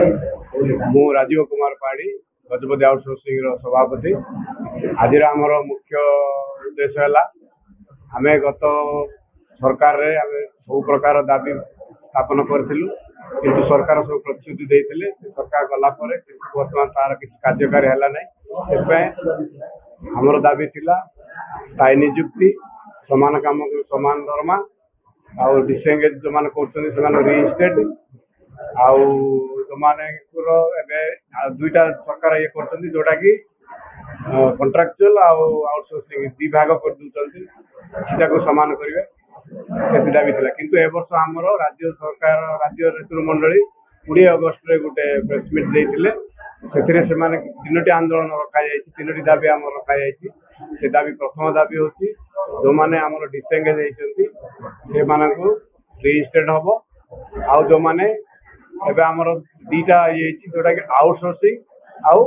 मु राजीव कुमार पाड़ी गजपति आउटसोर्सिंग सभापति। आज आमर मुख्य उद्देश्य है आम गत सरकार रे आम सब प्रकार दाबी स्थापन करूँ किंतु सरकार सब प्रतिश्रुति देते सरकार गला बर्तमान तार किसी कार्यकारी है ना। आमर दाबी थिला स्थायी निजुक्ति समान काम समान दरमा आउ डिसएंगेज जो मैंने कर रिइंस्टेट आउ जो दुईटा सरकार ये कर जोटा कि कंट्राक्चुअल आउटसोर्सिंग दी भाग कर दूसरा को सामान करेंगे से दाबी थी किंतु ए वर्ष आमर राज्य सरकार राज्य नेतृमंडली 20 अगस्त रे गोटे प्रेसमिट देते से तीनो आंदोलन रखा तीनो दाबी आम रखा से दाबी प्रथम दाबी हूँ जो मैंने आम डिसएंगेज होती रिइंस्टेट हम आउ जो मैंने एबे आमर दीटा ये जोटा कि आउटसोर्सिंग आउ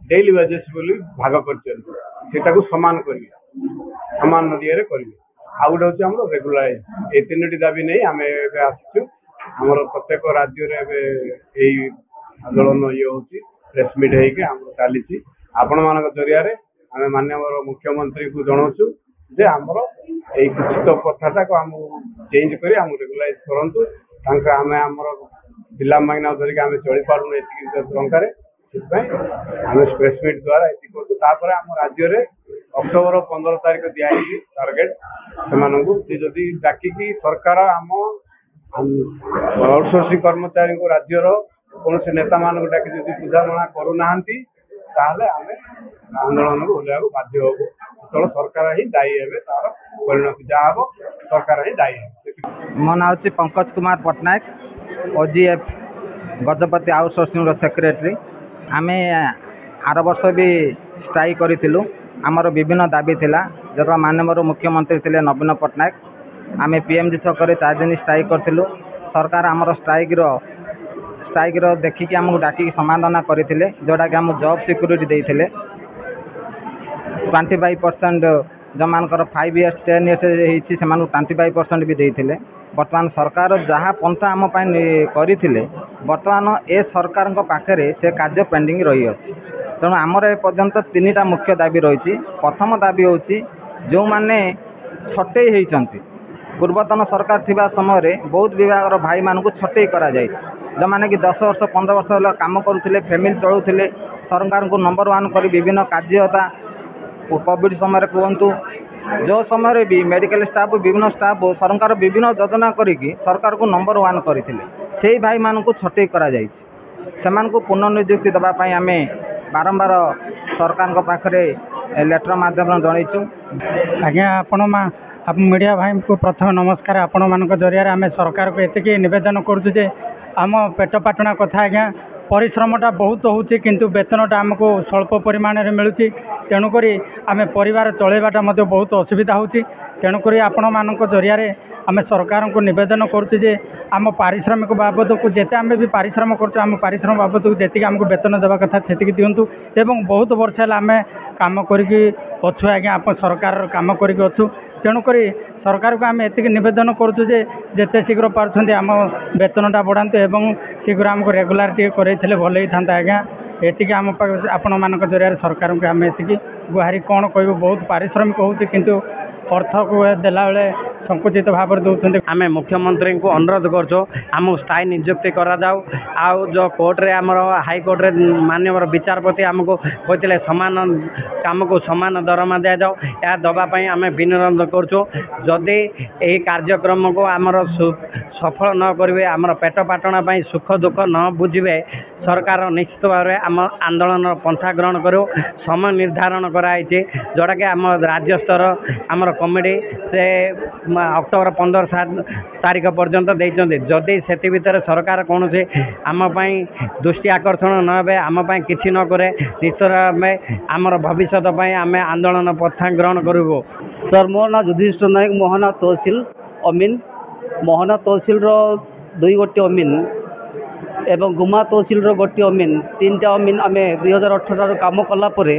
डेली वेजेस बोली भाग कर समान करेंगे समान नदिया करेंगे आउ गोटे हूँ रेगुलाराइज ये तीनो दाबी नहीं आम आसचु आमर प्रत्येक राज्य में आंदोलन ये हूँ प्रेसमिट होम चली आपण मान जरिया आम माननीय मुख्यमंत्री को जनाऊँ जे आमर यही कुछ कथा को आम चेंज कर रेगुलाराइज करूँ आम आमर पिला माइना धरिक आम चली पारूँ टकर आम प्रेसमिट द्वारा ये करूँ आम राज्य में अक्टोबर 15 तारीख दिखाई टार्गेट से जदि डाकिकी सरकार आम आउटसोर्सिंग कर्मचारी को राज्यर कौन से नेता मान डाकी बुझाणा करूना आम आंदोलन को ओह्लैया बाध्य हबू तो सरकार ही दायी हे तार परिणति जहाँ हम सरकार ही दायी है। मो ना हूँ पंकज कुमार पट्टनायक ओजीएफ गजपति आउटसोर्सिंग सेक्रेटरी। आम आर वर्ष भी स्ट्राइक करूँ आमर विभिन्न दाबी थिला जो माननीय मुख्यमंत्री थे नवीन पट्टनायक आम पीएमजी छक 4 दिन स्ट्राइक करूँ सरकार आमर स्ट्राइक देखिकी आमको डाकिकी समाधान करते जोटा कि आम जॉब सिक्यूरीटी देते 25% जो मानकर 5 years 10 years से 25% भी देते। बर्तमान सरकार जहाँ पंथा आम करते बर्तमान ए सरकार पाखे से कार्य पेंडिंग रही अच्छी तेणु आमर ए पर्यंत 3टा मुख्य दाबी रही। प्रथम दाबी हूँ जो मैंने छटई होती पूर्वतन सरकार थिबा समय बहुत विभाग भाई मानक छटई करा जो मैंने कि 10 वर्ष 15 वर्ष काम करुले फैमिली चलुले सरकार को नंबर 1 कर विभिन्न कार्यता कोविड समय कहतु जो समय भी मेडिकल स्टाफ विभिन्न स्टाफ सरकार विभिन्न योजना करी सरकार को नंबर 1 करते से भाई मानक छटई करा से पुनर्निजुक्ति देवाई आम बारंबार सरकार पाखे लेटर माध्यम जनईचु। आज्ञा आप मीडिया भाई को प्रथम नमस्कार। आपण मान जरिया आम सरकार को एति नवेदन करुचे आम पेट पाटना कथा आज्ञा परिश्रमटा बहुत होची किंतु वेतनटा आमको स्वल्प परिमाण में मिलूँ तेणुक आम परिवार चलैवाटा बहुत असुविधा होची तेणुक आपण मान जरिया आम सरकार को नवेदन करुचे आम पारिश्रमिक बाबद को जिते आम भी पारिश्रम करम पारिश्रम बाबद को जी आमको वेतन देवा कथा से दिंतु एवं बहुत वर्ष है आम कम करछु आज्ञा आप सरकार कम करछु तेणुक सरकार को आम एति नवेदन करुँ जेते शीघ्र पार्टी आम वेतनटा बढ़ातु एवं शीघ्र आमको रेगुलारिटी करे भल ही था आज्ञा एति आम आपण मान जरिया सरकार को आम एति गुहारी कौन कह बहुत पारिश्रमिक होती किंतु अर्थ को देला बेले संकुचित भाव में दौरान आम मुख्यमंत्री को अनुरोध करूँ आम स्थायी नियुक्ति करा जाऊ आउ जो कोर्ट रे आमर हाईकोर्ट रे माननीय विचारपति आमको कहते समान काम को समान दरमा दि जाऊ या दवापाई आम विनोद करूँ जदि यही कार्यक्रम को आमर सफल न करेंगे आमर पेट पाटना सुख दुख न बुझे सरकार निश्चित भाव में आम आंदोलन पंथा ग्रहण करूँ समय निर्धारण कराई जोटा कि आम राज्य स्तर आमर कमिटी से अक्टोबर 15 तारीख पर्यंत देते जदि से भितर सरकार कौन से आमपाई दृष्टि आकर्षण न हे आमपाई किसी न करे निश्चित में आमर भविष्य आम आंदोलन पथा ग्रहण करूँ। सर मो ना युधिष्ठिर नायक मोहना तहसिल अमीन मोहना तहसिल 2 गोटी अमीन एवं गुमा तहसिल गोटी अमीन 3टा अमीन आम 2018 काम कलापर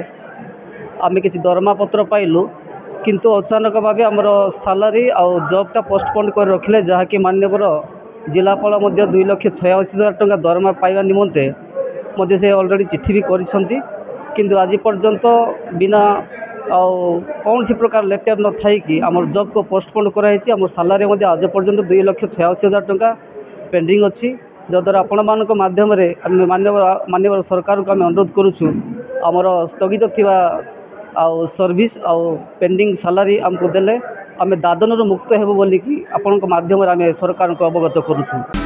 आम किसी दरमा पत्र पाइलु किंतु अचानक भाव आमर सालारी आउ जॉबटा पोस्टपोन कर रखिले जहाँकि माननीय जिलापाल 2,86,000 टंका दरमा पाइबा निमंते मध्य से ऑलरेडी चिट्ठी भी करिसंती किंतु आज पर्यंत बिना कौन सी प्रकार लेटर न थाई कि आमर जॉब को पोस्टपोन कराई आम सालारी आज पर्यंत 2,86,000 टंका पेंडिंग अच्छी जद्वारा आपण मान माध्यम माननीय सरकार को आम अनुरोध करुचु आमर स्थगित थिबा सर्विस पेंडिंग सालारी आमको देले आम दादन मुक्त हेबो बोली कि आपण माध्यम आम सरकार को अवगत करुचु।